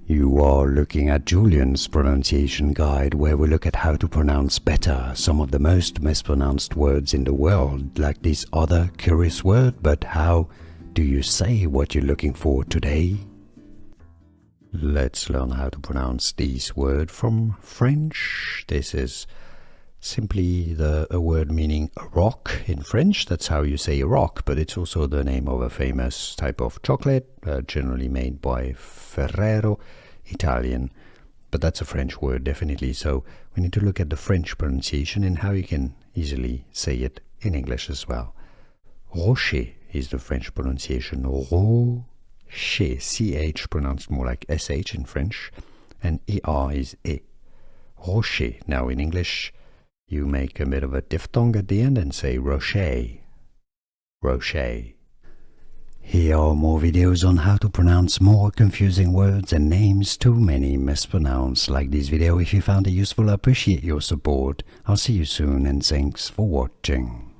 You are looking at Julian's pronunciation guide, where we look at how to pronounce better some of the most mispronounced words in the world, like this other curious word. But how do you say what you're looking for today? Let's learn how to pronounce this word from French. This is simply a word meaning a rock in French. That's how you say a rock, but it's also the name of a famous type of chocolate, generally made by Ferrero, Italian. But that's a French word, definitely. So we need to look at the French pronunciation and how you can easily say it in English as well. Rocher is the French pronunciation. Rocher, CH pronounced more like SH in French, and ER is E. Rocher. Now in English, you make a bit of a diphthong at the end and say Rocher. Rocher. Here are more videos on how to pronounce more confusing words and names too many mispronounced. Like this video if you found it useful. I appreciate your support. I'll see you soon and thanks for watching.